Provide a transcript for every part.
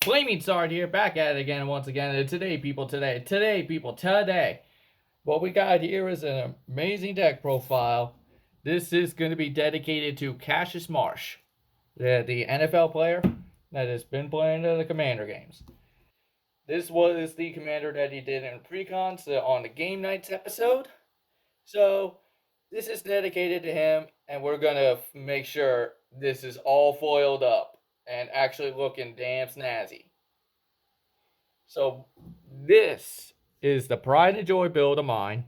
Flaming Sword here, back at it again once again. And today, today. What we got here is an amazing deck profile. This is going to be dedicated to Cassius Marsh, the NFL player that has been playing the Commander games. This was the Commander that he did in Precons on the Game Nights episode. So, this is dedicated to him, and we're going to make sure this is all foiled up and actually looking damn snazzy. So this is the pride and joy build of mine,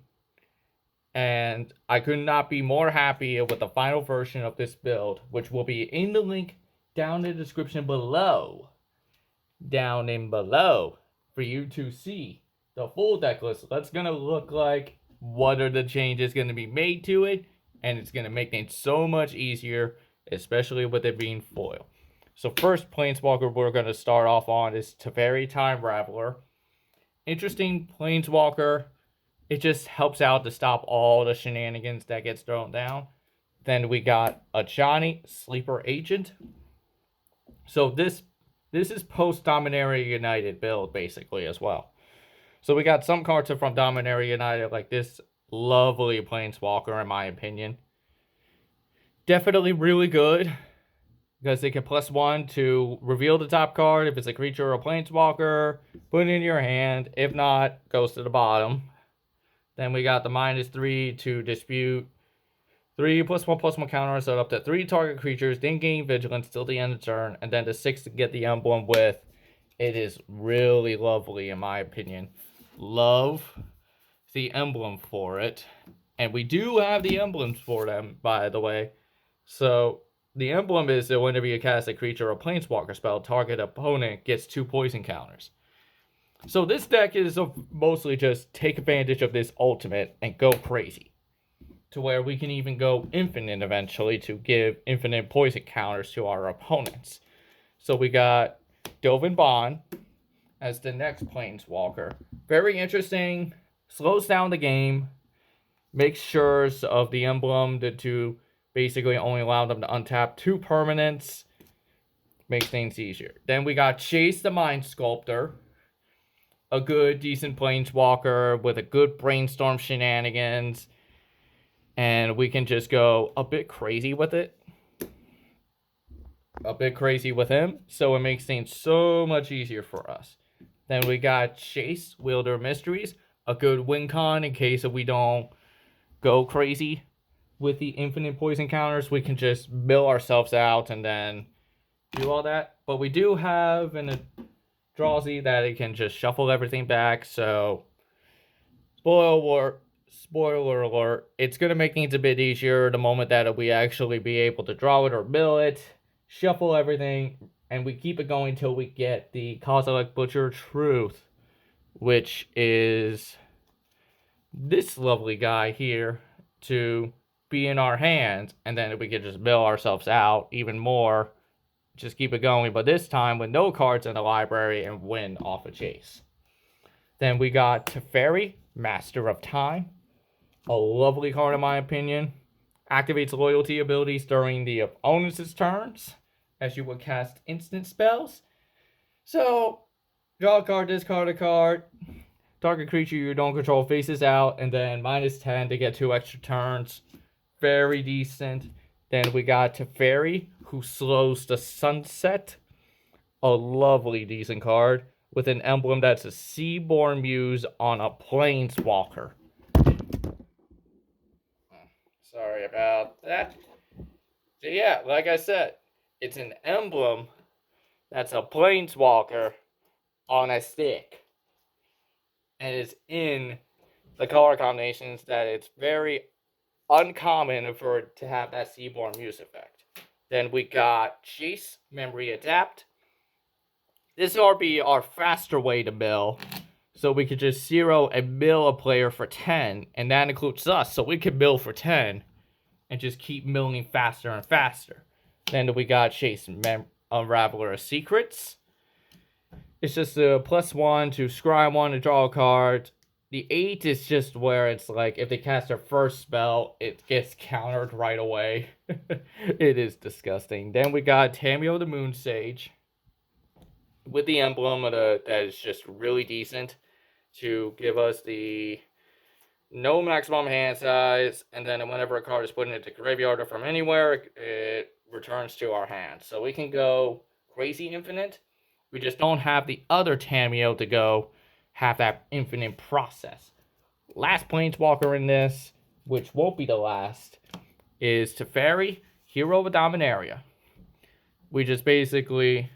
and I could not be more happy with the final version of this build, which will be in the link down in the description below. Down in below for you to see the full deck list. That's gonna look like what are the changes going to be made to it, and it's going to make things so much easier, especially with it being foil. So first Planeswalker we're going to start off on is Teferi Time Raveler. Interesting Planeswalker. It just helps out to stop all the shenanigans that gets thrown down. Then we got a Johnny Sleeper Agent. So this is post Dominaria United build basically as well. So we got some cards from Dominaria United like this lovely Planeswalker in my opinion. Definitely really good because they can +1 to reveal the top card if it's a creature or a Planeswalker, put it in your hand. If not, goes to the bottom. Then we got the -3 to dispute. 3 +1/+1 counter, so up to 3 target creatures, then gain vigilance till the end of the turn, and then the 6 to get the emblem with. It is really lovely in my opinion. Love the emblem for it. And we do have the emblems for them, by the way. So the emblem is that whenever you cast a creature or Planeswalker spell, target opponent gets 2 poison counters. So this deck is mostly just take advantage of this ultimate and go crazy. To where we can even go infinite eventually to give infinite poison counters to our opponents. So we got Dovin Bond as the next Planeswalker. Very interesting. Slows down the game. Makes sure of the emblem to basically only allow them to untap 2 permanents. Makes things easier. Then we got Chase the Mind Sculptor. A good, decent Planeswalker with a good brainstorm shenanigans. And we can just go a bit crazy with it. A bit crazy with him. So it makes things so much easier for us. Then we got Chase, Wielder of Mysteries. A good win con in case we don't go crazy with the infinite poison counters. We can just mill ourselves out and then do all that. But we do have a Drawsy that it can just shuffle everything back. So, spoiler alert, it's going to make things a bit easier the moment that we actually be able to draw it or mill it, shuffle everything, and we keep it going till we get the Kozilek Butcher Truth, which is this lovely guy here to be in our hands, and then we can just mill ourselves out even more, just keep it going, but this time with no cards in the library and win off a chase. Then we got Teferi, Master of Time. A lovely card in my opinion. Activates loyalty abilities during the opponent's turns, as you would cast instant spells. So, draw a card, discard a card. Target creature you don't control faces out, and then -10 to get 2 extra turns. Very decent. Then we got Teferi, who slows the sunset. A lovely, decent card with an emblem that's a Seaborn Muse on a Planeswalker. Sorry about that. So yeah, like I said, it's an emblem that's a Planeswalker on a stick. And it's in the color combinations that it's very uncommon for it to have that Seaborn Muse effect. Then we got Chase, Memory Adapt. This will be our faster way to mill. So we could just 0 and mill a player for 10. And that includes us. So we could mill for 10. And just keep milling faster and faster. Then we got Chase, Unraveler of Secrets. It's just a +1 to scry 1 to draw a card. The 8 is just where it's like if they cast their first spell, it gets countered right away. It is disgusting. Then we got Tamio the Moon Sage. with the emblem that is just really decent to give us the no maximum hand size, and then whenever a card is put into the graveyard or from anywhere, it returns to our hand. So we can go crazy infinite. We just don't have the other Tameo to go have that infinite process. Last Planeswalker in this, which won't be the last, is Teferi, Hero of Dominaria. We just basically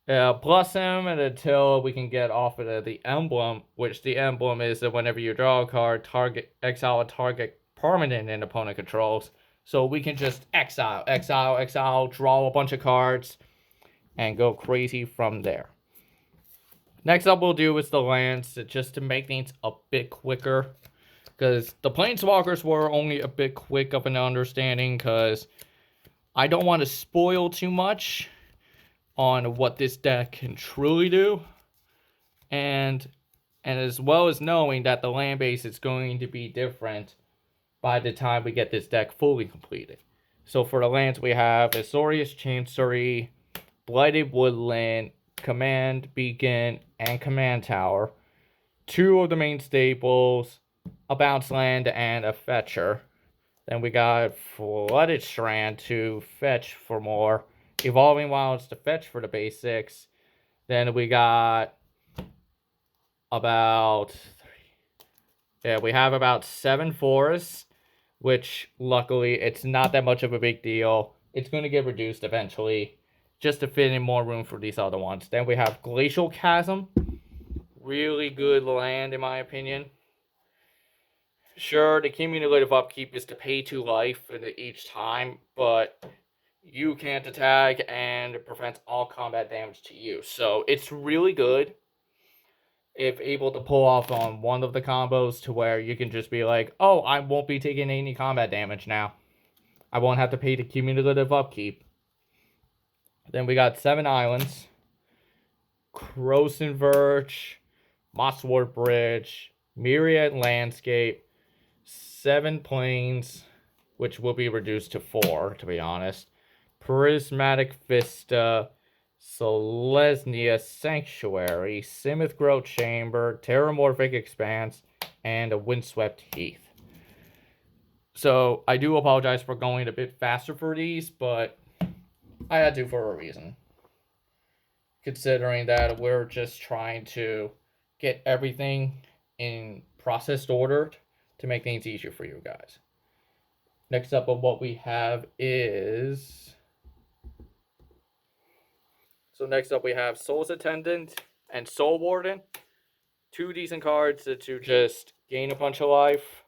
plus him and until we can get off of the emblem, which the emblem is that whenever you draw a card, exile a target permanent an opponent controls. So we can just exile, draw a bunch of cards, and go crazy from there. Next up we'll do is the lands, just to make things a bit quicker. Because the Planeswalkers were only a bit quick of an understanding, because I don't want to spoil too much on what this deck can truly do. And as well as knowing that the land base is going to be different by the time we get this deck fully completed. So for the lands we have Azorius Chancery, Blighted Woodland, Command Beacon, and Command Tower. 2 of the main staples, a bounce land, and a fetcher. Then we got Flooded Strand to fetch for more, Evolving Wilds to fetch for the basics. Then we got about we have about 7 forests, which luckily it's not that much of a big deal. It's going to get reduced eventually, just to fit in more room for these other ones. Then we have Glacial Chasm, really good land in my opinion. Sure, the cumulative upkeep is to pay 2 life each time, but you can't attack and it prevents all combat damage to you. So it's really good if able to pull off on one of the combos to where you can just be like, oh, I won't be taking any combat damage now. I won't have to pay the cumulative upkeep. Then we got 7 islands, Croson Verge, Mosswort Bridge, Myriad Landscape, 7 plains, which will be reduced to 4, to be honest, Prismatic Vista, Selesnya Sanctuary, Simoth Growth Chamber, Terramorphic Expanse, and a Windswept Heath. So I do apologize for going a bit faster for these, but I had to for a reason. Considering that we're just trying to get everything in processed order to make things easier for you guys. Next up on what we have is... So next up we have Soul's Attendant and Soul Warden. 2 decent cards to just gain a bunch of life.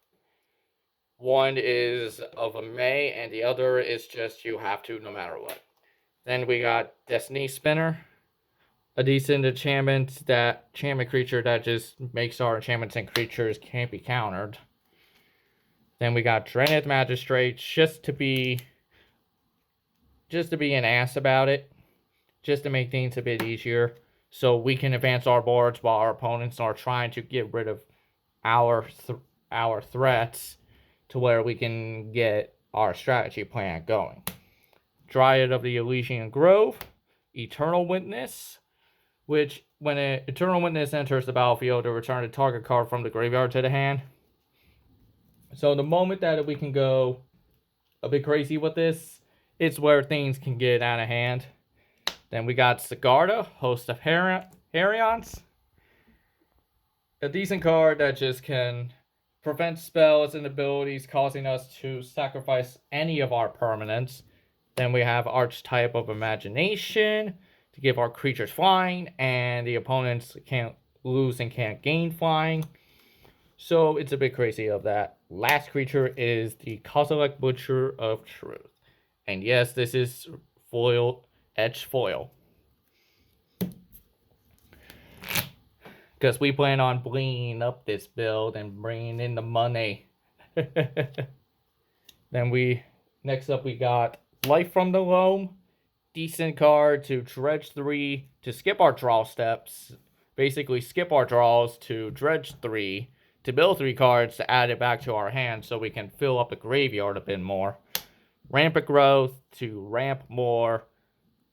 One is of a May, and the other is just you have to no matter what. Then we got Destiny Spinner, a decent enchantment creature that just makes our enchantments and creatures can't be countered. Then we got Drenith Magistrate, just to be an ass about it, just to make things a bit easier, so we can advance our boards while our opponents are trying to get rid of our threats, to where we can get our strategy plan going. Dryad of the Elysian Grove, Eternal Witness, which when an Eternal Witness enters the battlefield, to return a target card from the graveyard to the hand. So the moment that we can go a bit crazy with this, it's where things can get out of hand. Then we got Sigarda, Host of Herions. A decent card that just can prevent spells and abilities causing us to sacrifice any of our permanents. Then we have Archetype of Imagination to give our creatures flying, and the opponents can't lose and can't gain flying. So it's a bit crazy of that. Last creature is the Kozilek Butcher of Truth. And yes, this is foil, etched foil. Because we plan on blinging up this build and bringing in the money. Then next up we got Life from the Loam. Decent card to dredge 3, to skip our draw steps. Basically skip our draws to dredge 3, to build 3 cards to add it back to our hand so we can fill up the graveyard a bit more. Rampant Growth to ramp more.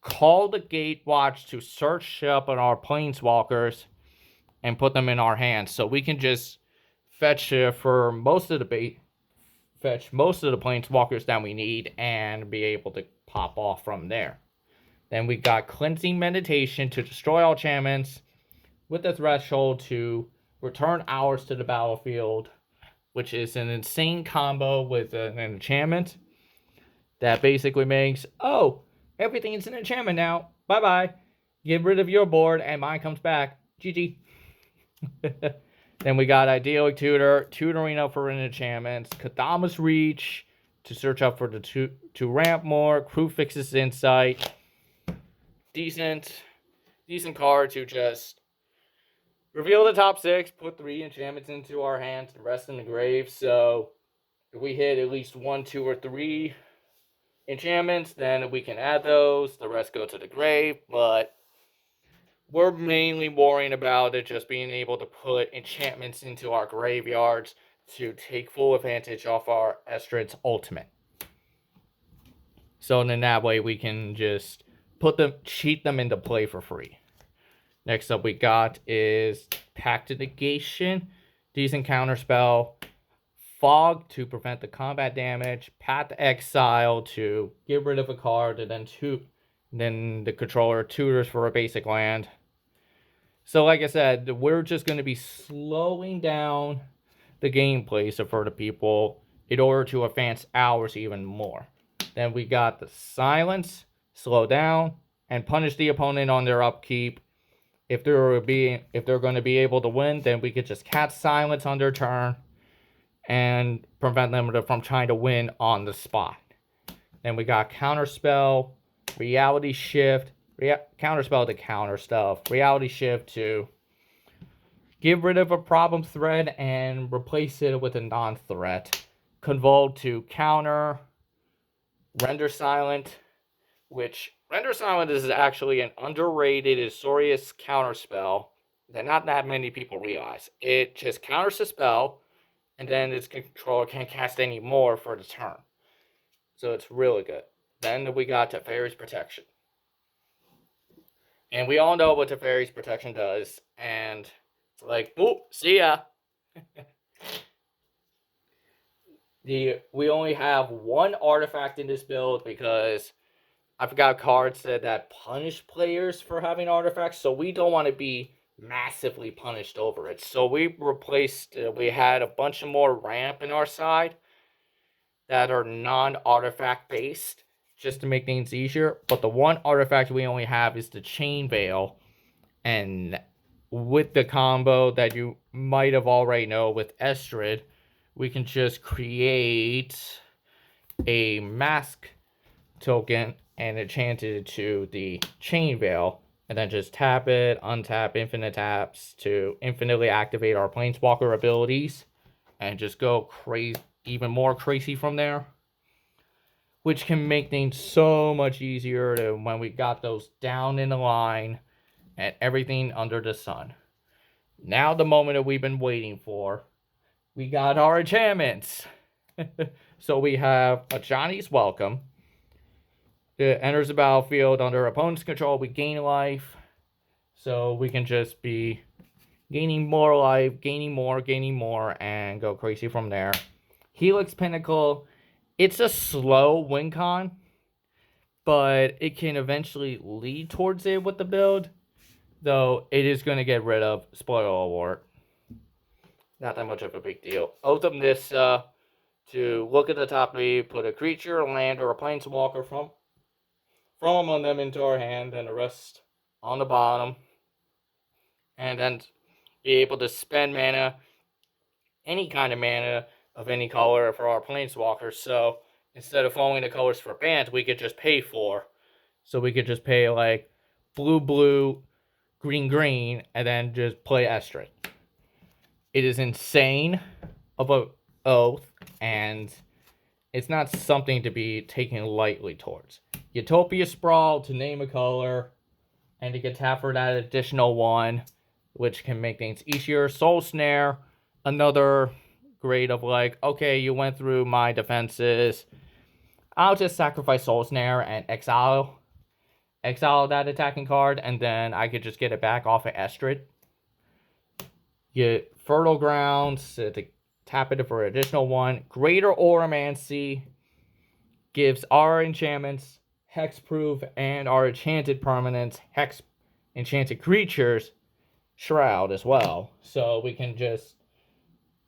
call the Gatewatch to search up on our planeswalkers and put them in our hands, so we can just fetch for most of the planeswalkers that we need and be able to pop off from there. Then we got Cleansing Meditation to destroy all enchantments with the threshold to return ours to the battlefield, which is an insane combo with an enchantment that basically makes, oh, everything is an enchantment now. Bye-bye. Get rid of your board and mine comes back. GG. Then we got Idyllic Tutor, tutoring up for an enchantments, Kadama's Reach to search up for the to ramp more, Crew Fixes Insight. Decent card to just reveal the top 6, put 3 enchantments into our hands, and rest in the grave. So if we hit at least 1, 2, or 3 enchantments, then we can add those. The rest go to the grave, but we're mainly worrying about it just being able to put enchantments into our graveyards to take full advantage of our Estrid's ultimate. So then that way we can just cheat them into play for free. Next up we got is Pact of Negation, decent counterspell, Fog to prevent the combat damage, Path to Exile to get rid of a card, and then the controller tutors for a basic land. So like I said, we're just going to be slowing down the gameplay for the people in order to advance ours even more. Then we got the Silence, slow down, and punish the opponent on their upkeep. If they're going to be able to win, then we could just cast Silence on their turn and prevent them from trying to win on the spot. Then we got Counterspell, Reality Shift, Counterspell to counter stuff, Reality Shift to get rid of a problem threat and replace it with a non-threat, Convulse to counter, Render Silent, which Render Silent is actually an underrated Isorius counterspell that not that many people realize. It just counters the spell, and then its controller can't cast any more for the turn. So it's really good. Then we got Teferi's Protection. And we all know what Teferi's Protection does, and it's like, boop, see ya. We only have 1 artifact in this build because I forgot cards that punish players for having artifacts, so we don't want to be massively punished over it. So we had a bunch of more ramp in our side that are non-artifact based, just to make things easier. But the 1 artifact we only have is the Chain Veil, and with the combo that you might have already know with Estrid, we can just create a mask token and enchant it to the Chain Veil, and then just tap it, untap infinite taps to infinitely activate our Planeswalker abilities, and just go crazy, even more crazy from there. Which can make things so much easier when we got those down in the line and everything under the sun. Now the moment that we've been waiting for. We got our enchantments. So we have a Johnny's Welcome. It enters the battlefield under opponent's control. We gain life. So we can just be gaining more life, gaining more, and go crazy from there. Helix Pinnacle. It's a slow win con, but it can eventually lead towards it with the build. Though it is going to get rid of, spoiler alert, not that much of a big deal. Oath of Nissa to look at the top 3, put a creature, a land, or a planeswalker from among them into our hand, and the rest on the bottom. And then be able to spend mana, any kind of mana of any color for our planeswalkers. So instead of following the colors for bans, we could just pay for. So we could just pay like blue, green, and then just play Estrid. It is insane about Oath, and it's not something to be taken lightly towards. Utopia Sprawl to name a color, and to get tap for that additional 1, which can make things easier. Soul Snare, another grade of like, okay, you went through my defenses. I'll just sacrifice Soul Snare and exile. exile that attacking card, and then I could just get it back off of Estrid. Get Fertile Grounds to tap it for an additional 1. Greater Oromancy gives our enchantments hexproof and our enchanted permanents enchanted creatures shroud as well. So we can just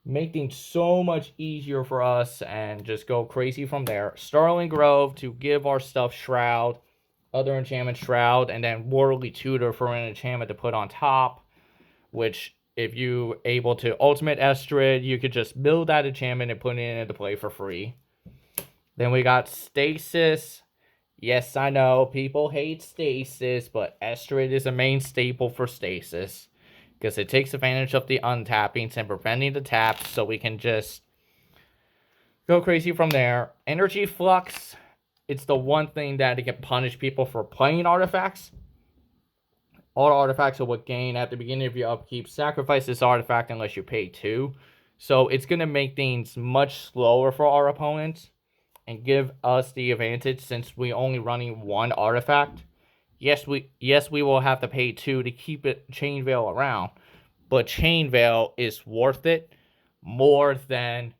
make things so much easier for us and just go crazy from there. Starling Grove to give our stuff shroud, other enchantment shroud, and then Worldly Tutor for an enchantment to put on top, which if you able to ultimate Estrid, you could just build that enchantment and put it into play for free. Then we got Stasis. Yes, I know, people hate Stasis, but Estrid is a main staple for Stasis, because it takes advantage of the untappings and preventing the taps, so we can just go crazy from there. Energy Flux, it's the one thing that it can punish people for playing artifacts. All artifacts will gain at the beginning of your upkeep. Sacrifice this artifact unless you pay 2. So it's going to make things much slower for our opponents and give us the advantage since we're only running 1 artifact. Yes, we will have to pay 2 to keep it Chain Veil around, but Chain Veil is worth it more than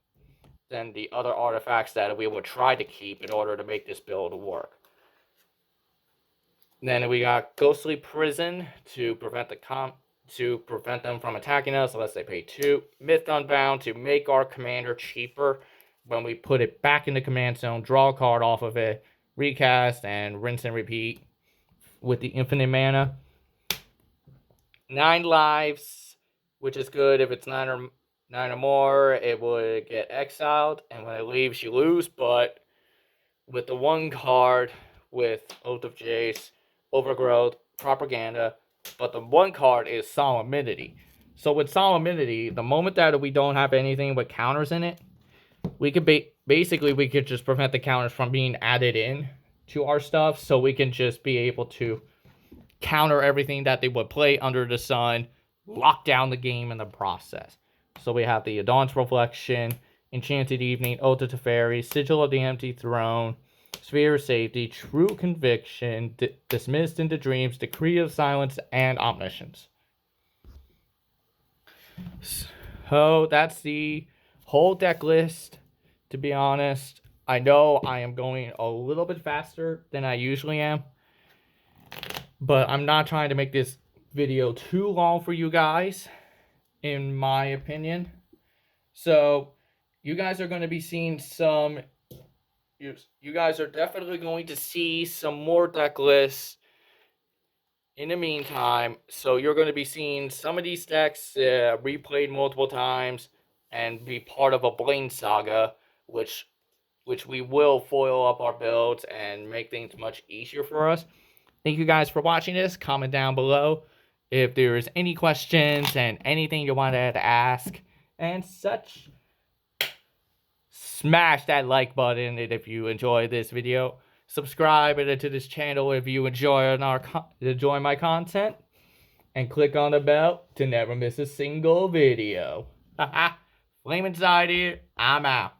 the other artifacts that we would try to keep in order to make this build work. Then we got Ghostly Prison to prevent them from attacking us unless they pay 2. Myth Unbound to make our commander cheaper when we put it back in the command zone, draw a card off of it, recast, and rinse and repeat with the infinite mana. 9 lives, which is good if it's 9 or more. It would get exiled, and when it leaves, you lose. But with the 1 card with Oath of Jace, Overgrowth, Propaganda, but the 1 card is Solemnity. So with Solemnity, the moment that we don't have anything with counters in it, we could we could just prevent the counters from being added in to our stuff, so we can just be able to counter everything that they would play under the sun, lock down the game in the process. So we have the Dawn's Reflection, Enchanted Evening, Oath of Teferi, Sigil of the Empty Throne, Sphere of Safety, True Conviction, Dismissed into Dreams, Decree of Silence, and Omniscience. So that's the whole deck list. To be honest, I know I am going a little bit faster than I usually am, but I'm not trying to make this video too long for you guys, in my opinion. So you guys are going to be seeing some... You guys are definitely going to see some more deck lists in the meantime. So you're going to be seeing some of these decks replayed multiple times and be part of a bling saga, which we will foil up our builds and make things much easier for us. Thank you guys for watching this. Comment down below if there's any questions and anything you wanted to ask and such. Smash that like button if you enjoy this video. Subscribe to this channel if you enjoy my content. And click on the bell to never miss a single video. Flame Inside here. I'm out.